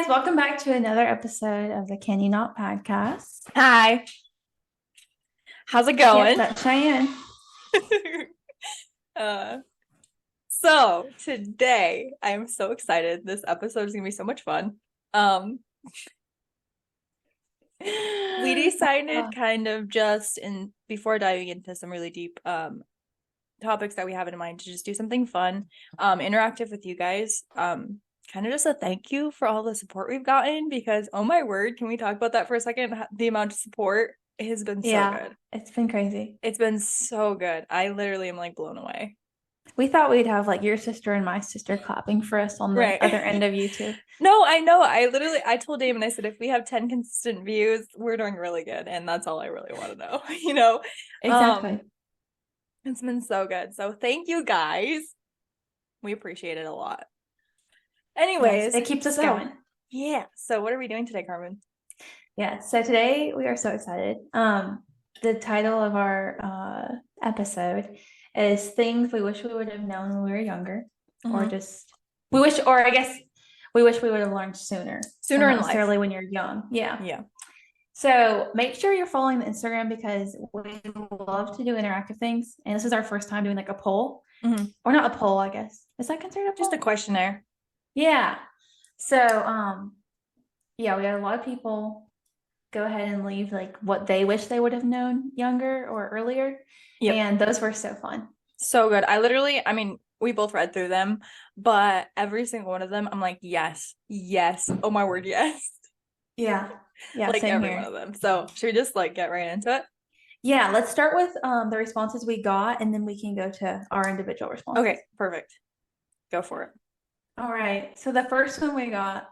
guys, welcome back to another episode of the Can You Not podcast. Hi. How's it Yep, going? that's Cheyenne. uh, so today I am so excited. This episode is gonna be so much fun. We decided kind of just before diving into some really deep topics that we have in mind to just do something fun, interactive with you guys. Kind of just a thank you for all the support we've gotten because oh my word, can we talk about that for a second? The amount of support has been so good. It's been crazy. It's been so good. I literally am like blown away. We thought we'd have like your sister and my sister clapping for us on the other end of YouTube. No, I know. I told Damon, I said, if we have 10 consistent views, we're doing really good. And that's all I really want to know, Exactly. It's been so good. So thank you guys. We appreciate it a lot. Anyways. Yes, it keeps us going. Yeah. So what are we doing today, Karmyn? Yeah. So today we are so excited. The title of our episode is Things We Wish We Would Have Known When We Were Younger. Or just we wish we would have learned sooner. Sooner in life. Not necessarily when you're young. Yeah. Yeah. So make sure you're following the Instagram because we love to do interactive things. And this is our first time doing like a poll. Or not a poll, I guess. Is that considered a poll? Just a questionnaire. Yeah. So, yeah, we had a lot of people go ahead and leave like what they wish they would have known younger or earlier. Yep. And those were so fun. So good. We both read through them, but every single one of them, I'm like, yes. Oh my word, yes. Yeah. Yeah. Like every one of them. So should we just like get right into it? Yeah, let's start with the responses we got, and then we can go to our individual responses. Okay, perfect. Go for it. All right. So the first one we got,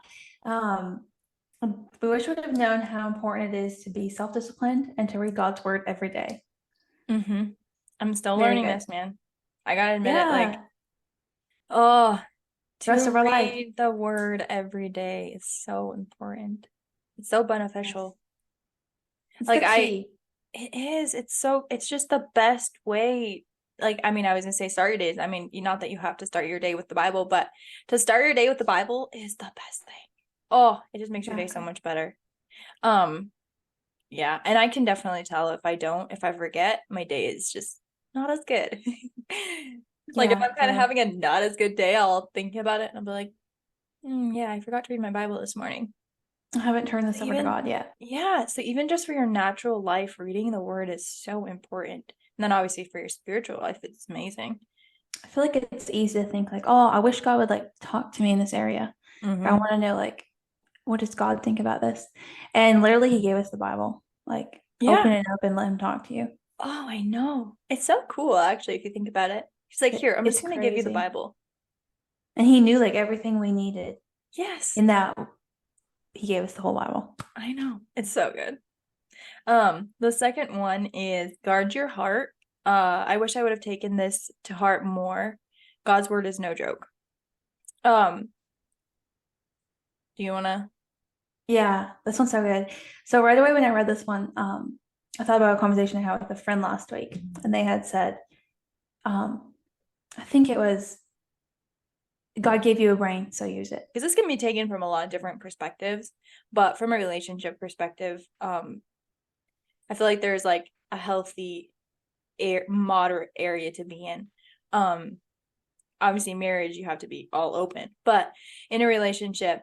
we wish we would have known how important it is to be self-disciplined and to read God's word every day. I'm still learning this, man. I gotta admit it, like, to read the word every day is so important. It's so beneficial. It's like it is. It's just the best way. Like, I was gonna say start your days. Not that you have to start your day with the Bible, but to start your day with the Bible is the best thing. Oh, it just makes your day so much better. Yeah, and I can definitely tell if I forget, my day is just not as good. Like if I'm kind of having a not as good day, I'll think about it and I'll be like, yeah, I forgot to read my Bible this morning. I haven't turned this over to God yet. Yeah, so even just for your natural life, reading the word is so important. And then obviously for your spiritual life, it's amazing. I feel like it's easy to think like, oh, I wish God would like talk to me in this area. I want to know like, what does God think about this? And literally he gave us the Bible. Like open it up and let him talk to you. Oh, I know. It's so cool actually, if you think about it. He's like, here, I'm just going to give you the Bible. And he knew like everything we needed. Yes. In that he gave us the whole Bible. I know. It's so good. The second one is guard your heart. I wish I would have taken this to heart more. God's word is no joke. Do you want to? Yeah, this one's so good. So right away when I read this one, I thought about a conversation I had with a friend last week, and they had said, I think it was, God gave you a brain, so use it. Because this can be taken from a lot of different perspectives, but from a relationship perspective, I feel like there's like a healthy, moderate area to be in. Obviously, marriage, you have to be all open, but in a relationship,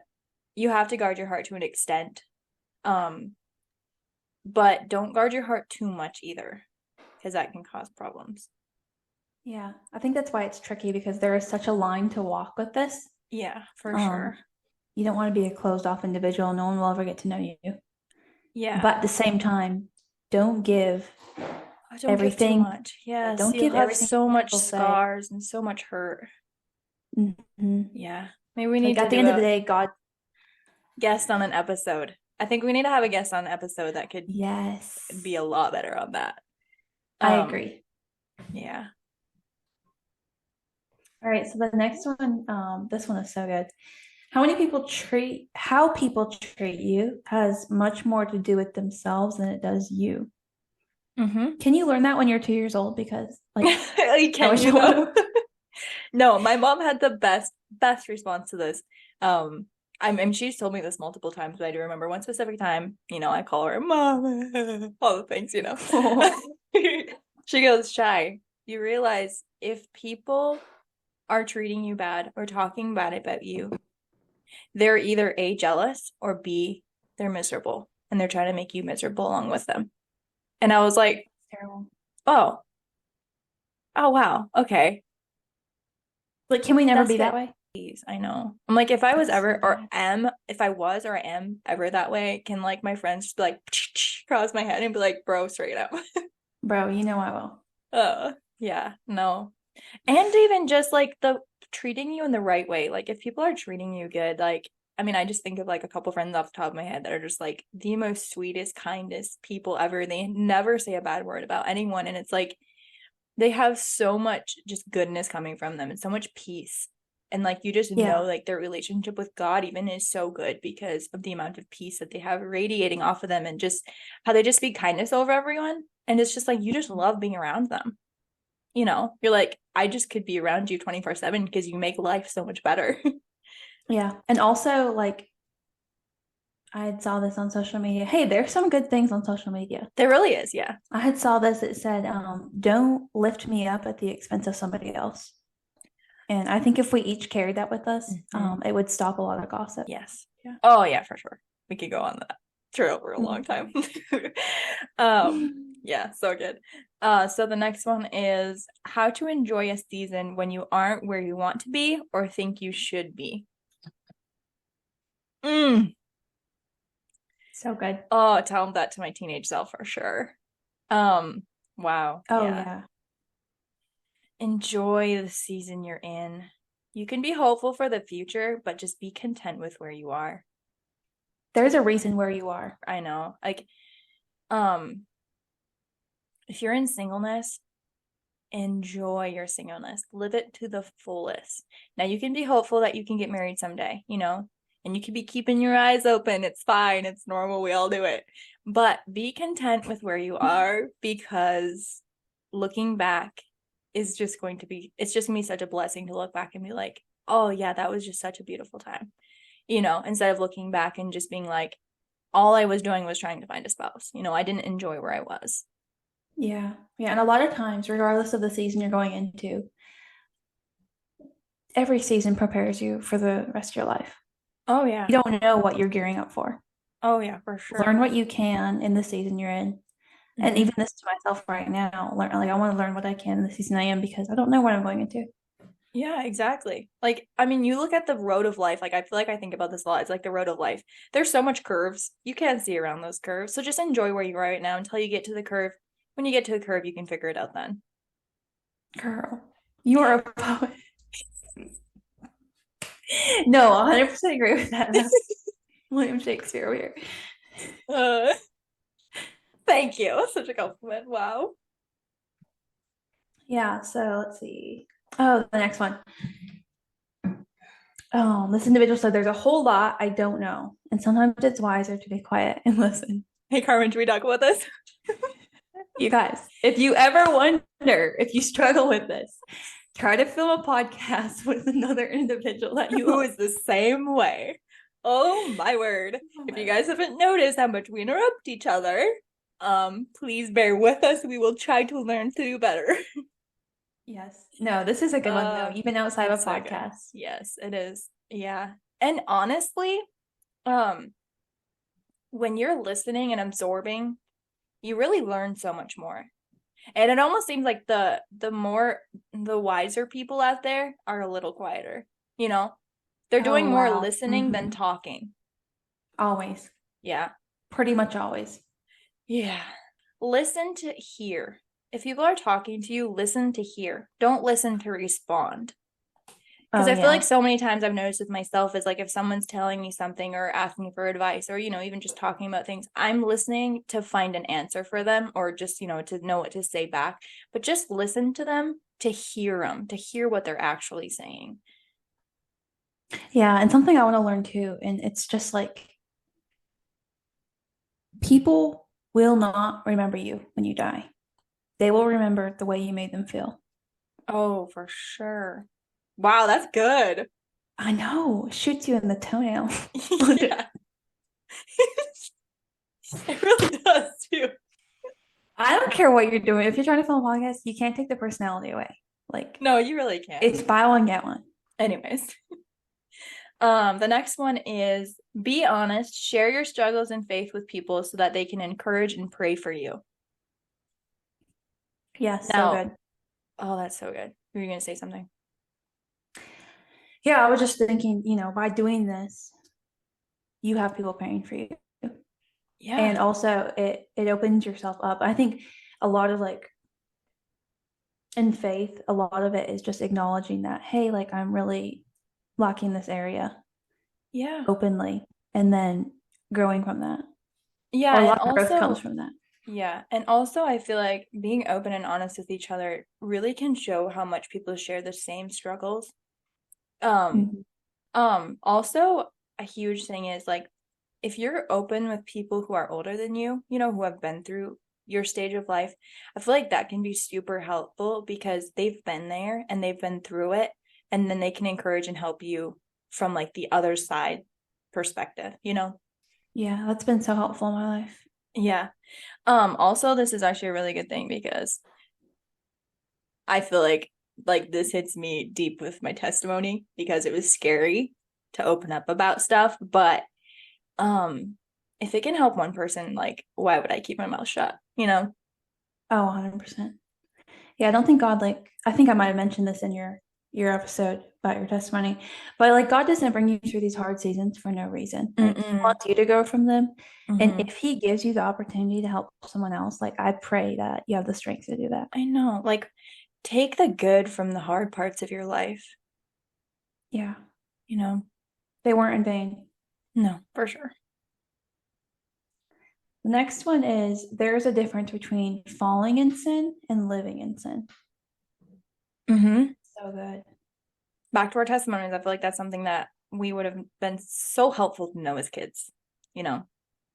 you have to guard your heart to an extent. But don't guard your heart too much either, because that can cause problems. Yeah, I think that's why it's tricky because there is such a line to walk with this. Yeah, for sure. You don't want to be a closed off individual. No one will ever get to know you. Yeah. But at the same time, don't give everything. Give too much. Yes. Don't give everything. So much scars and so much hurt. Yeah. Maybe we need to at the end of the day, God guest on an episode. I think we need to have a guest on an episode that could be a lot better on that. I agree. Yeah. All right, so the next one, this one is so good. How people treat you has much more to do with themselves than it does you. Can you learn that when you're 2 years old? Because like, No, my mom had the best response to this. I mean, she's told me this multiple times, but I do remember one specific time, I call her mom, all the things, She goes, Shy, you realize if people are treating you bad or talking bad about you, they're either A, jealous, or B, they're miserable. And they're trying to make you miserable along with them. And I was like, Terrible. oh, wow, okay. Like, can we never That's be that good. way? Please, I know. I'm like, if I was That's ever, so or bad. am, if I was or I am ever that way, can like my friends just be like, cross my head and be like, bro, straight up. Bro, you know I will. Yeah, no. And even just like the treating you in the right way. Like if people are treating you good, like I mean, I just think of like a couple friends off the top of my head that are just like the most sweetest, kindest people ever. They never say a bad word about anyone. And it's like they have so much just goodness coming from them and so much peace. And like you just Yeah. know like their relationship with God even is so good because of the amount of peace that they have radiating off of them and just how they just speak kindness over everyone. And it's just like you just love being around them. You're like, I just could be around you 24/7 because you make life so much better. Yeah. And also, like, I had saw this on social media. Hey, there's some good things on social media. There really is, yeah. I had saw this. It said, don't lift me up at the expense of somebody else. And I think if we each carried that with us, it would stop a lot of gossip. Yes. Yeah. Oh yeah, for sure. We could go on that for over a long time. Yeah, so good. So the next one is how to enjoy a season when you aren't where you want to be or think you should be. So good. Oh, tell that to my teenage self for sure. Wow. Oh, Yeah. yeah. Enjoy the season you're in. You can be hopeful for the future, but just be content with where you are. There's a reason where you are. I know. Like, if you're in singleness, enjoy your singleness. Live it to the fullest. Now you can be hopeful that you can get married someday, and you can be keeping your eyes open. It's fine. It's normal. We all do it. But be content with where you are because looking back is just going to be, it's just going to be such a blessing to look back and be like, oh yeah, that was just such a beautiful time, instead of looking back and just being like, all I was doing was trying to find a spouse. I didn't enjoy where I was. Yeah. Yeah. And a lot of times, regardless of the season you're going into, every season prepares you for the rest of your life. Oh yeah. You don't know what you're gearing up for. Oh yeah, for sure. Learn what you can in the season you're in. Mm-hmm. And even this to myself right now, I want to learn what I can in the season I am because I don't know what I'm going into. Yeah, exactly. Like, I mean, you look at the road of life, like I feel like I think about this a lot. It's like the road of life. There's so much curves. You can't see around those curves. So just enjoy where you are right now until you get to the curve. When you get to the curve, you can figure it out then. Girl, you are a poet. No, 100% agree with that. William Shakespeare over here. Thank you. Such a compliment. Wow. Yeah, so let's see. Oh, the next one. This individual said there's a whole lot I don't know, and sometimes it's wiser to be quiet and listen. Hey, Karmyn, should we talk about this? You guys, if you ever wonder if you struggle with this, try to film a podcast with another individual that you who is the same way. Oh my word. If you guys haven't noticed how much we interrupt each other, please bear with us. We will try to learn to do better. Yes. No, this is a good one though, even outside of a podcast. So yes, it is. Yeah. And honestly, when you're listening and absorbing, you really learn so much more. And it almost seems like the wiser people out there are a little quieter, They're doing more listening than talking. Always. Yeah. Pretty much always. Yeah. Listen to hear. If people are talking to you, listen to hear. Don't listen to respond. Because I feel like so many times I've noticed with myself is like if someone's telling me something or asking for advice or, even just talking about things, I'm listening to find an answer for them or just, to know what to say back. But just listen to them, to hear what they're actually saying. Yeah. And something I want to learn too, and it's just like people will not remember you when you die. They will remember the way you made them feel. Oh, for sure. Wow, that's good. I know, shoots you in the toenail. Yeah. It really does too. I don't care what you're doing. If you're trying to film a podcast, you can't take the personality away. Like, No, you really can't. it's buy one, get one. Anyways. The next one is be honest, share your struggles and faith with people so that they can encourage and pray for you. Yeah, so Now, good. oh, that's so good. Were you gonna say something? Yeah, I was just thinking, by doing this, you have people praying for you. Yeah. And also it opens yourself up. I think a lot of like in faith, a lot of it is just acknowledging that, hey, like I'm really lacking this area Yeah. openly, and then growing from that. Yeah, Or a and lot of growth comes also, from that. yeah, and also I feel like being open and honest with each other really can show how much people share the same struggles. Um, Mhm. Also a huge thing is like if you're open with people who are older than you, who have been through your stage of life, I feel like that can be super helpful because they've been there and they've been through it, and then they can encourage and help you from like the other side perspective, Yeah, that's been so helpful in my life. Yeah. Also this is actually a really good thing because I feel like this hits me deep with my testimony because it was scary to open up about stuff, but if it can help one person, like why would I keep my mouth shut, Oh, 100%. Yeah, I don't think God I think I might have mentioned this in your episode about your testimony, but like God doesn't bring you through these hard seasons for no reason. Like He Mm-mm. wants you to grow from them. And Mm-hmm. if He gives you the opportunity to help someone else, like I pray that you have the strength to do that. I know. Like take the good from the hard parts of your life, Yeah, you know? they weren't in vain. No, for sure. The next one is there's a difference between falling in sin and living in sin. Mm-hmm. So good. Back to our testimonies, I feel like that's something that we would have been so helpful to know as kids, you know?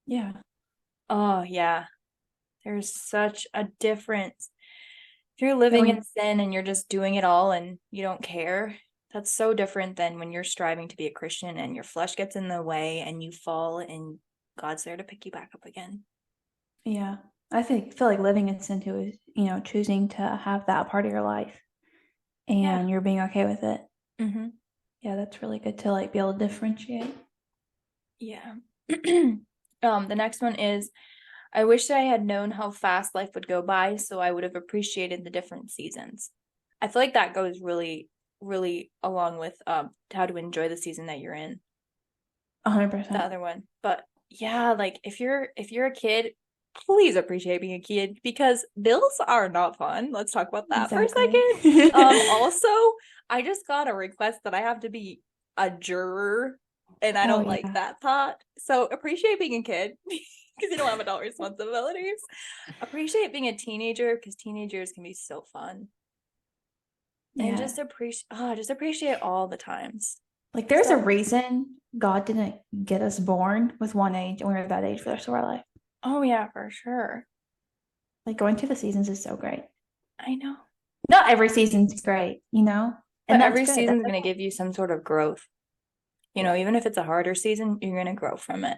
Yeah. Oh, yeah. There's such a difference. If you're Yeah, living in sin and you're just doing it all and you don't care, that's so different than when you're striving to be a Christian and your flesh gets in the way and you fall and God's there to pick you back up again. yeah. I feel like living in sin too is, choosing to have that part of your life Yeah. and you're being okay with it. Mm-hmm. Yeah, that's really good to like be able to differentiate. Yeah. The next one is I wish I had known how fast life would go by, so I would have appreciated the different seasons. I feel like that goes really, really along with how to enjoy the season that you're in. The 100%. other one. But yeah, like if you're a kid, please appreciate being a kid because bills are not fun. Let's talk about that for a Exactly. second. Also, I just got a request that I have to be a juror and I Oh don't like yeah. that thought. So appreciate being a kid because you don't have adult responsibilities. Appreciate being a teenager because teenagers can be so fun. And Yeah. just appreciate all the times. Like there's a So, reason God didn't get us born with one age and we were that age for the rest of our life. oh yeah, for sure. Like going through the seasons is so great. I know. Not every season's great, But and that's every good. season That's is going to okay. give you some sort of growth. Even if it's a harder season, you're going to grow from it.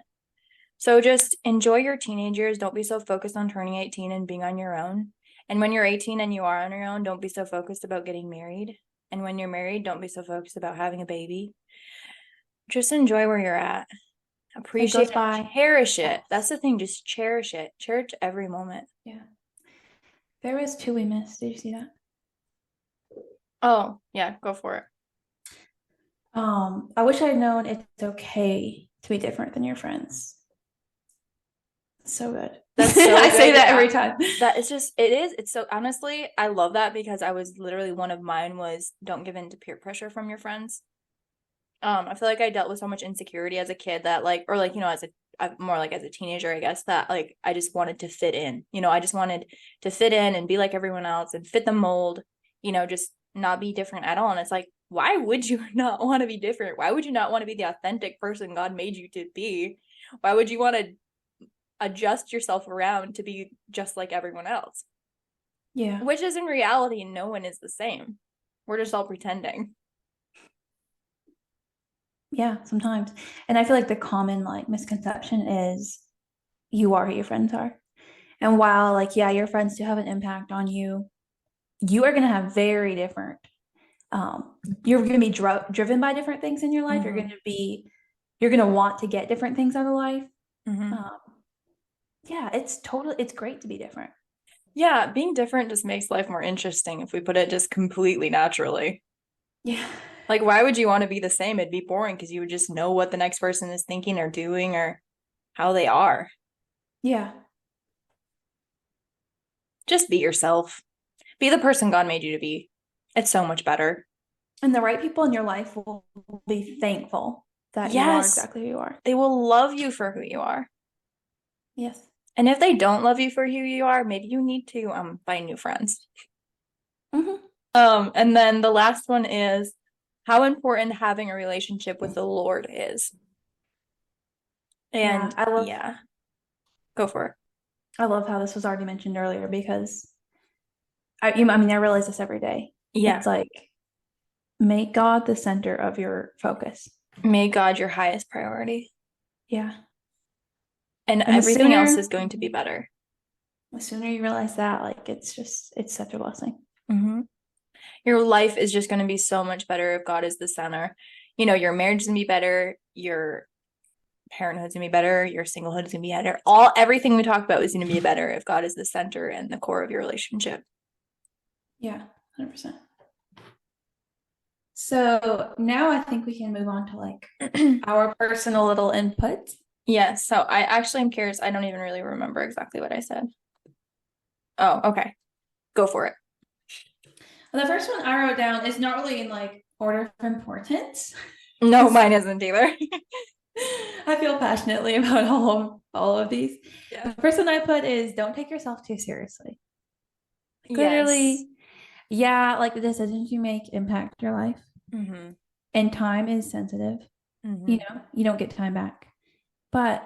So just enjoy your teenagers. Don't be so focused on turning 18 and being on your own. And when you're 18 and you are on your own, don't be so focused about getting married. And when you're married, don't be so focused about having a baby. Just enjoy where you're at. It Appreciate goes it. by Cherish it. That's fast. the thing. Just cherish it. Cherish every moment. Yeah. There was two we missed. Did you see that? Oh, yeah, go for it. I wish I'd known it's okay to be different than your friends. So good. That's so I say good. that every time. That is just it is. It's so honestly, I love that because I was literally one of mine was don't give in to peer pressure from your friends. I feel like I dealt with so much insecurity as a kid that like or like, as more like as a teenager, I guess, that like I just wanted to fit in. I just wanted to fit in and be like everyone else and fit the mold, just not be different at all. And it's like, why would you not want to be different? Why would you not want to be the authentic person God made you to be? Why would you want to adjust yourself around to be just like everyone else? Yeah. Which is in reality, no one is the same. We're just all pretending. Yeah, sometimes. And I feel like the common like misconception is you are who your friends are. And while like, yeah, your friends do have an impact on you, you are going to have very different, um, you're going to be driven by different things in your life. Mm-hmm. You're going to want to get different things out of life. Mm-hmm. Um, yeah, it's great to be different. Yeah, being different just makes life more interesting if we put it just completely naturally. Yeah. Like, why would you want to be the same? It'd be boring because you would just know what the next person is thinking or doing or how they are. Yeah. Just be yourself. Be the person God made you to be. It's so much better. And the right people in your life will be thankful that you are Yes, exactly who you are. they will love you for who you are. Yes. And if they don't love you for who you are, maybe you need to find new friends. Hmm. And then the last one is how important having a relationship with the Lord is. Yeah, And yeah, go for it. I love how this was already mentioned earlier because I mean, I realize this every day. Yeah. It's like make God the center of your focus. Make God your highest priority. Yeah. And And everything else is going to be better. the sooner you realize that, like it's such a blessing. Mm-hmm. Your life is just going to be so much better if God is the center. You know, your marriage is going to be better, your parenthood's going to be better, your singlehood is going to be better. Everything we talk about is going to be better if God is the center and the core of your relationship. Yeah, 100%. So now I think we can move on to like our personal little input. Yeah, so I actually am curious. I don't even really remember exactly what I said. Oh, okay. Go for it. The first one I wrote down is not really in like order of importance. No, mine isn't either. I feel passionately about all of these. Yeah. The first one I put is don't take yourself too seriously. Like, Yes. literally, yeah, like the decisions you make impact your life, Mm-hmm. and time is sensitive. Mm-hmm. You don't get time back. But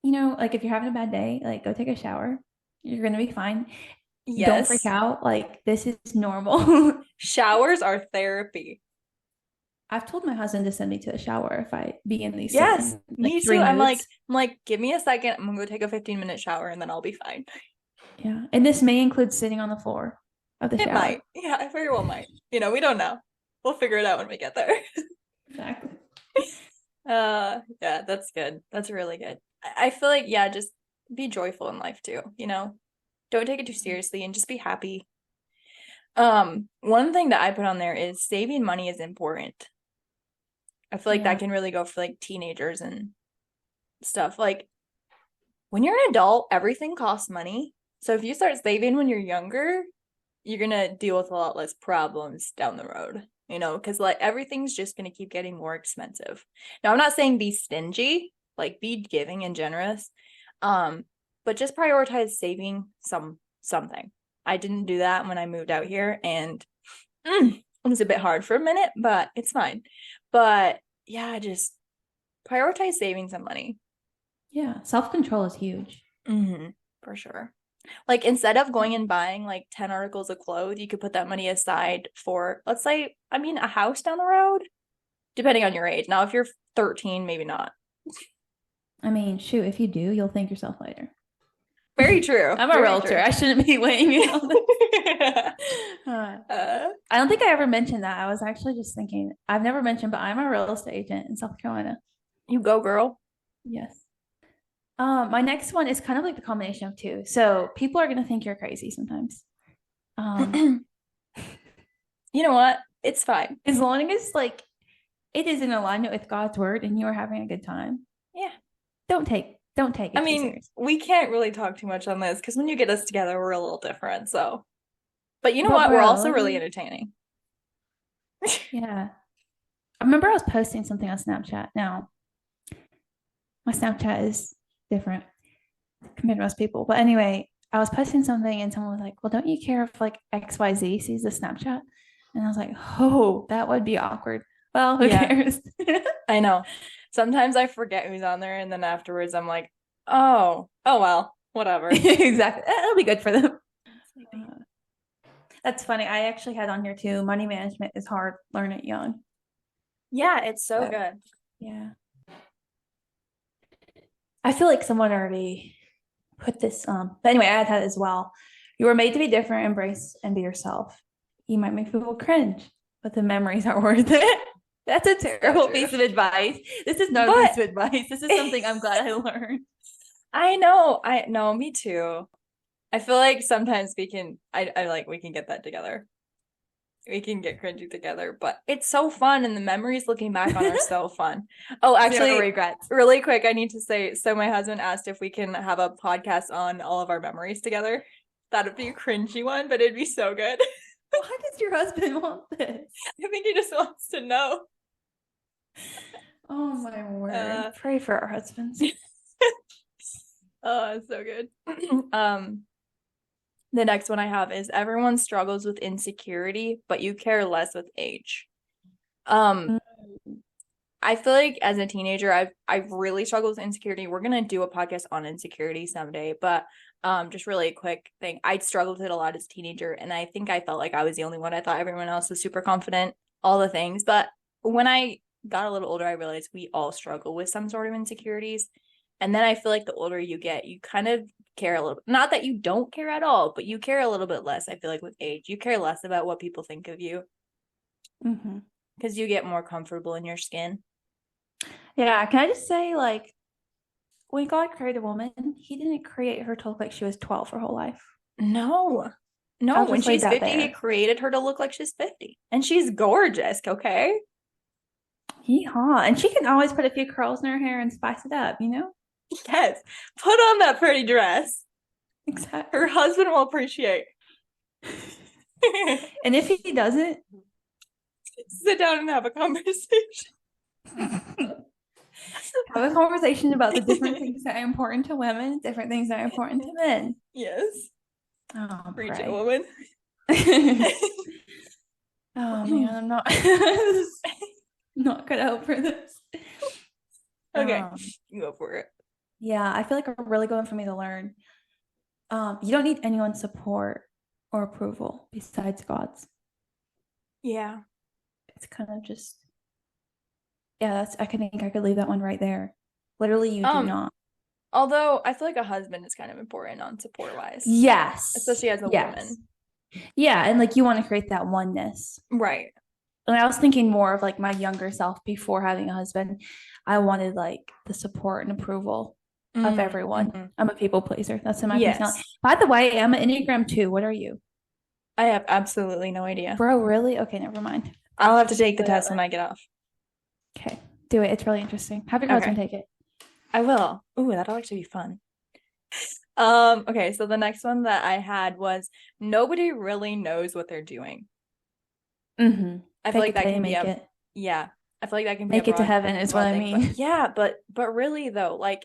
like if you're having a bad day, like go take a shower. You're gonna be fine. Don't freak Yes. out. Like this is normal. Showers are therapy. I've told my husband to send me to the shower if I be in these Yes, certain like me too. three moods. I'm like, give me a second. I'm gonna go take a 15-minute shower and then I'll be fine. Yeah. And this may include sitting on the floor of the It shower. might. Yeah, I very well might. You know, we don't know. We'll figure it out when we get there. Exactly. Yeah, that's good. That's really good. I feel like, yeah, just be joyful in life too, you know? Don't take it too seriously and just be happy. One thing that I put on there is saving money is important. I feel like Yeah. that can really go for like teenagers and stuff. Like when you're an adult, everything costs money. So if you start saving when you're younger, you're gonna deal with a lot less problems down the road, you know, because like everything's just gonna keep getting more expensive. Now, I'm not saying be stingy, like be giving and generous, but just prioritize saving something. I didn't do that when I moved out here, and it was a bit hard for a minute, but it's fine. But yeah, just prioritize saving some money. Yeah. Self-control is huge. Mm-hmm, for sure. Like instead of going and buying like 10 articles of clothes, you could put that money aside for, let's say, I mean, a house down the road, depending on your age. Now, if you're 13, maybe not. I mean, shoot, if you do, you'll thank yourself later. Very true. I'm a Very realtor. true. I shouldn't be weighing in on this. I don't think I ever mentioned that. I was actually just thinking, I've never mentioned, but I'm a real estate agent in South Carolina. You go, girl. Yes. My next one is kind of like the combination of two. So people are gonna think you're crazy sometimes. You know what? It's fine. As long as like it is in alignment with God's word and you are having a good time. Yeah. Don't take it I too mean, serious. we can't really talk too much on this because when you get us together, we're a little different. So, but you know But what? We're also bro, really entertaining. yeah. I remember I was posting something on Snapchat. Now, my Snapchat is different compared to most people. But anyway, I was posting something and someone was like, well, don't you care if like XYZ sees the Snapchat? And I was like, oh, that would be awkward. Well, who Yeah. cares? I know. Sometimes I forget who's on there, and then afterwards I'm like, oh well, whatever. Exactly. It'll be good for them. That's funny. I actually had on here too. Money management is hard. Learn it young. Yeah, it's so But, good. yeah. I feel like someone already put this but anyway, I had that as well. You were made to be different, embrace and be yourself. You might make people cringe, but the memories are worth it. That's a terrible piece of advice. This is not a piece But of advice. This is something I'm glad I learned. I know, me too. I feel like sometimes we can get that together. We can get cringy together, but it's so fun and the memories looking back on are so fun. Oh, Zero actually, regrets. really quick, I need to say, so my husband asked if we can have a podcast on all of our memories together. That'd be a cringy one, but it'd be so good. Why does your husband want this? I think he just wants to know. Oh my word. Pray for our husbands. Oh, it's so good. The next one I have is everyone struggles with insecurity, but you care less with age. Um, I feel like as a teenager, I've really struggled with insecurity. We're gonna do a podcast on insecurity someday, but just really a quick thing. I struggled with it a lot as a teenager, and I think I felt like I was the only one. I thought everyone else was super confident, all the things. But when I got a little older, I realized we all struggle with some sort of insecurities. And then I feel like the older you get, you kind of care a little. Not that you don't care at all, but you care a little bit less. I feel like with age, you care less about what people think of you because you get more comfortable in your skin. Yeah, can I just say, like, when God created a woman, he didn't create her to look like she was 12 her whole life. No. No, I'll when just leave she's that 50, he there. created her to look like she's 50. And she's gorgeous, okay? Yeehaw. And she can always put a few curls in her hair and spice it up, you know? Yes. Put on that pretty dress. Exactly. Her husband will appreciate. And if he doesn't, Sit down and have a conversation. have a conversation about the different things that are important to women, different things that are important to men. Yes. Oh, Preach it, pray. woman. Oh man, I'm not not gonna help for this. Okay, go for it. Yeah, I feel like a really good one for me to learn. You don't need anyone's support or approval besides God's. Yeah. It's kind of just, yeah, I can think I could leave that one right there. Literally, you do not. Although I feel like a husband is kind of important on support wise. Yes. Especially as a woman. Yeah, and like you want to create that oneness. Right. And I was thinking more of like my younger self before having a husband. I wanted like the support and approval of everyone. I'm a people pleaser. That's in my personality. By the way, I'm an Enneagram 2. What are you? I have absolutely no idea. Bro, really? Okay, never mind. I'll have to take the test when I get off. Okay, do it. It's really interesting. Have your husband take it. I will. Ooh, that'll actually be fun. Okay, so the next one that I had was nobody really knows what they're doing. I feel like that can be yeah. I feel like that can be make it to heaven is what I mean. Yeah, but really though, like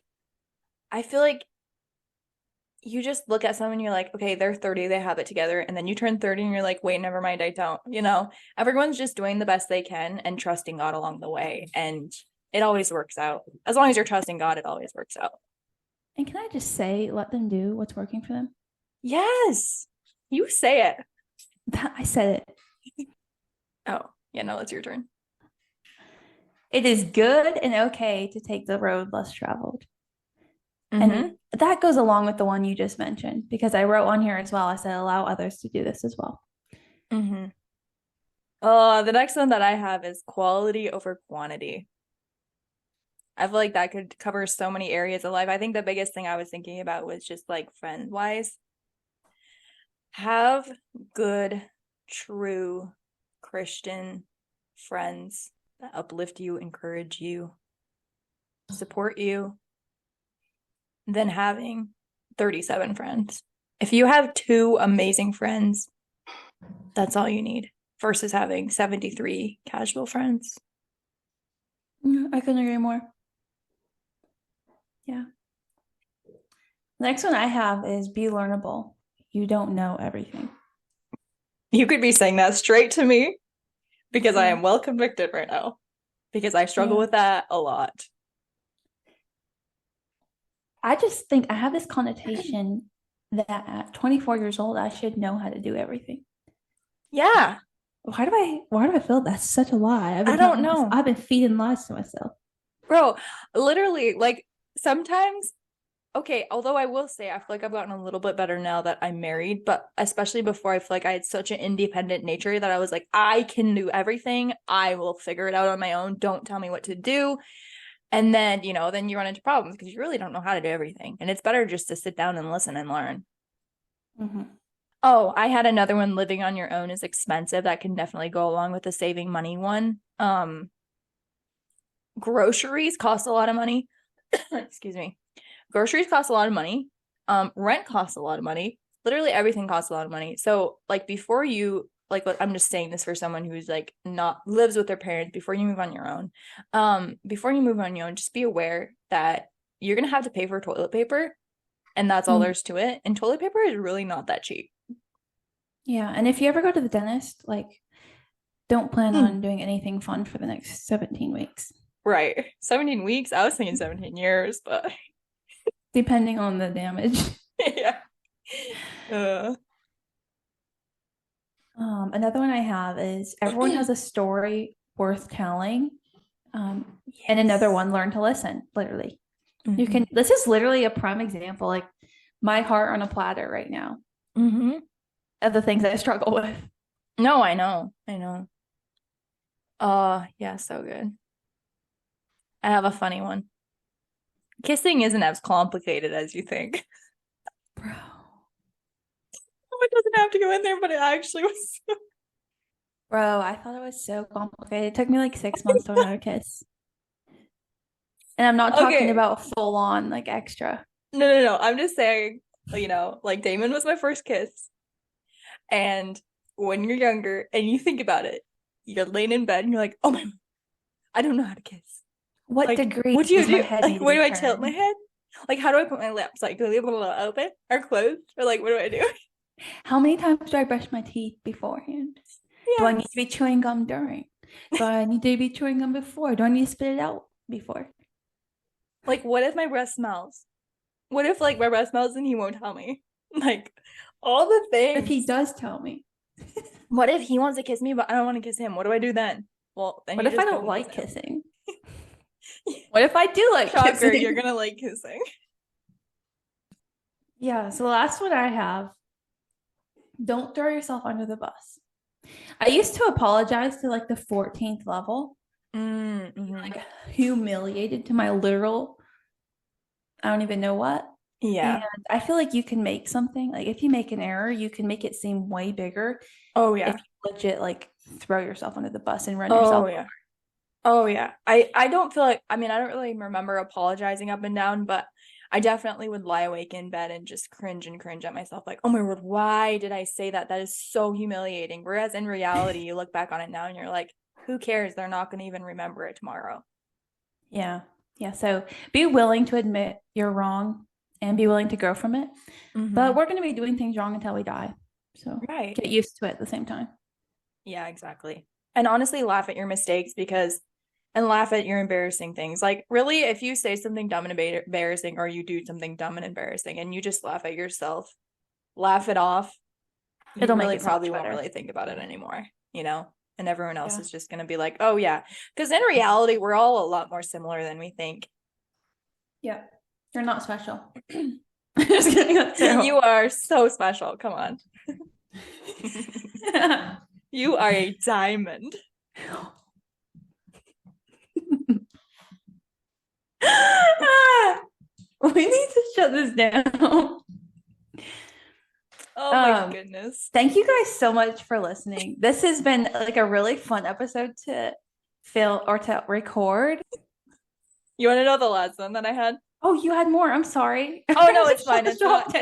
I feel like you just look at someone and you're like, okay, they're 30, they have it together, and then you turn 30 and you're like, wait, never mind, I don't. You know, everyone's just doing the best they can and trusting God along the way, and it always works out. As long as you're trusting God, it always works out. And can I just say, let them do what's working for them? Yes. You say it. I said it. Oh, yeah, no, it's your turn. It is good and okay to take the road less traveled. And that goes along with the one you just mentioned, because I wrote on here as well. I said, allow others to do this as well. The next one that I have is quality over quantity. I feel like that could cover so many areas of life. I think the biggest thing I was thinking about was just like friend-wise. Have good, true Christian friends that uplift you, encourage you, support you, than having 37 friends. If you have 2 amazing friends, that's all you need versus having 73 casual friends. I couldn't agree more. Yeah. The next one I have is be learnable. You don't know everything. You could be saying that straight to me because I am well convicted right now because I struggle with that a lot. I just think I have this connotation that at 24 years old, I should know how to do everything. Yeah. why do I feel that's such a lie? I don't know. I've been feeding lies to myself. Bro, literally, like sometimes, okay, although I will say I feel like I've gotten a little bit better now that I'm married, but especially before I feel like I had such an independent nature that I was like, I can do everything. I will figure it out on my own. Don't tell me what to do. And then, then you run into problems because you really don't know how to do everything. And it's better just to sit down and listen and learn. Mm-hmm. Oh, I had another one. Living on your own is expensive. That can definitely go along with the saving money one. Groceries cost a lot of money. Excuse me. Groceries cost a lot of money. Rent costs a lot of money. Literally everything costs a lot of money. So like before you like I'm just saying this for someone who's like not lives with their parents, before you move on your own. Before you move on your own, just be aware that you're gonna have to pay for toilet paper, and that's all there's to it. And toilet paper is really not that cheap. Yeah, and if you ever go to the dentist, like, don't plan on doing anything fun for the next 17 weeks. Right. 17 weeks? I was thinking 17 years, but depending on the damage. yeah. Another one I have is everyone has a story worth telling. And another one, learn to listen, literally. You can, this is literally a prime example, like my heart on a platter right now of the things I struggle with. No, I know. Yeah, so good. I have a funny one. Kissing isn't as complicated as you think. Bro. It doesn't have to go in there, but it actually was. Bro, I thought it was so complicated. It took me like 6 months to learn how to kiss. And I'm not talking about full on, like extra. No. I'm just saying, like Damon was my first kiss. And when you're younger and you think about it, you're laying in bed and you're like, oh my, I don't know how to kiss. What like, degree? What do you do? Like, where do I tilt my head? Like, how do I put my lips? Like, do I leave them a little open or closed? Or like, what do I do? How many times do I brush my teeth beforehand? Yes. Do I need to be chewing gum during? Do I need to be chewing gum before? Do I need to spit it out before? Like, what if my breath smells? What if like my breath smells and he won't tell me? Like, all the things. If he does tell me. What if he wants to kiss me, but I don't want to kiss him? What do I do then? Well, then what if I don't like kissing? What if I do like kissing? You're gonna like kissing. Yeah, so the last one I have, don't throw yourself under the bus. I used to apologize to like the 14th level. Like humiliated to my literal, I don't even know what. Yeah. And I feel like you can make something, like if you make an error, you can make it seem way bigger. Oh yeah. If you legit like throw yourself under the bus and run yourself over. Oh yeah. I don't feel like, I mean, I don't really remember apologizing up and down, but I definitely would lie awake in bed and just cringe at myself. Like, oh my word, why did I say that? That is so humiliating. Whereas in reality, you look back on it now and you're like, who cares? They're not going to even remember it tomorrow. Yeah. Yeah. So be willing to admit you're wrong and be willing to grow from it. But we're going to be doing things wrong until we die. So get used to it at the same time. Yeah, exactly. And honestly, laugh at your mistakes and laugh at your embarrassing things. Like, really, if you say something dumb and embarrassing, or you do something dumb and embarrassing, and you just laugh at yourself, laugh it off, it'll really probably won't really think about it anymore, and everyone else is just going to be like, oh yeah. Because in reality, we're all a lot more similar than we think. Yeah. You're not special. Just kidding. You are so special. Come on. You are a diamond. We need to shut this down. Oh my goodness. Thank you guys so much for listening. This has been like a really fun episode to film or to record. You want to know the last one that I had? Oh, you had more. I'm sorry. Oh no, it's fine. It's not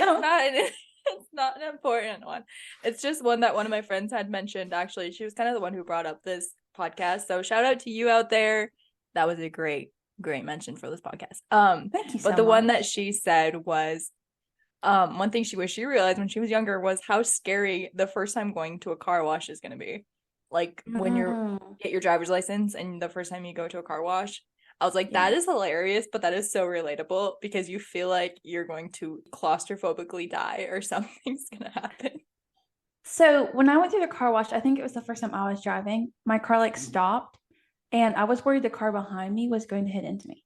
an important one. It's just one that one of my friends had mentioned. Actually, she was kind of the one who brought up this podcast. So shout out to you out there. That was a great mention for this podcast. Thank you so But the much. one that she said was one thing she wished she realized when she was younger was how scary the first time going to a car wash is going to be. Like when you get your driver's license and the first time you go to a car wash, I was like, that is hilarious, but that is so relatable because you feel like you're going to claustrophobically die or something's going to happen. So when I went through the car wash, I think it was the first time I was driving, my car like stopped and I was worried the car behind me was going to hit into me.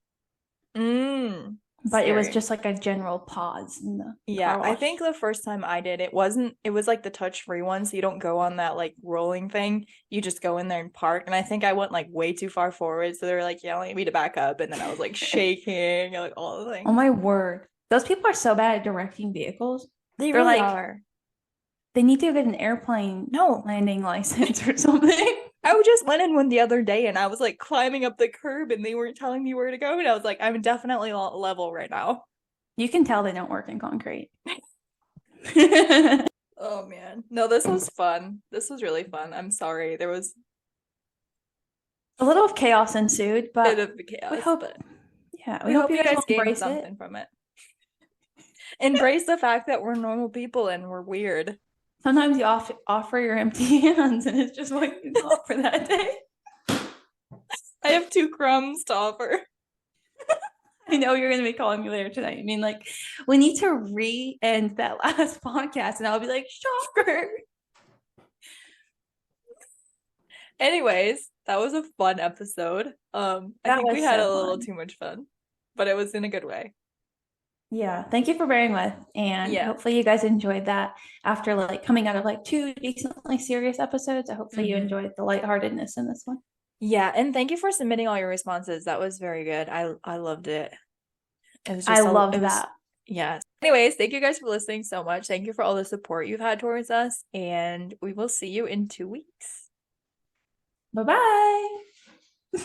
But it was Scary. just like a general pause in the Yeah, car I wash. think the first time I did it was like the touch-free one, so you don't go on that like rolling thing. You just go in there and park. And I think I went like way too far forward, so they were like yelling at me to back up, and then I was like shaking, like all the Oh things. my word. Those people are so bad at directing vehicles. They They're really like, are. they need to get an airplane No, landing license or something. I just went in one the other day and I was like climbing up the curb and they weren't telling me where to go. And I was like, I'm definitely level right now. You can tell they don't work in concrete. Oh man. No, this was fun. This was really fun. I'm sorry. There was A little of chaos ensued, a but bit of chaos, we hope, but yeah, we we hope hope you you guys will guys gained embrace it. something from it. Embrace the fact that we're normal people and we're weird. Sometimes you offer your empty hands, and it's just what you got for that day. I have 2 crumbs to offer. I know you're going to be calling me later tonight. I mean, like, we need to re-end that last podcast, and I'll be like, shocker. Anyways, that was a fun episode. I That think we was had so a little fun. too much fun, but it was in a good way. Yeah, thank you for bearing with, and Yeah. hopefully you guys enjoyed that after like coming out of like 2 decently serious episodes. Hopefully you enjoyed the lightheartedness in this one. Yeah, and thank you for submitting all your responses. That was very good. I loved it. It was I just loved it was that. yeah. Anyways, thank you guys for listening so much. Thank you for all the support you've had towards us, and we will see you in 2 weeks. Bye bye.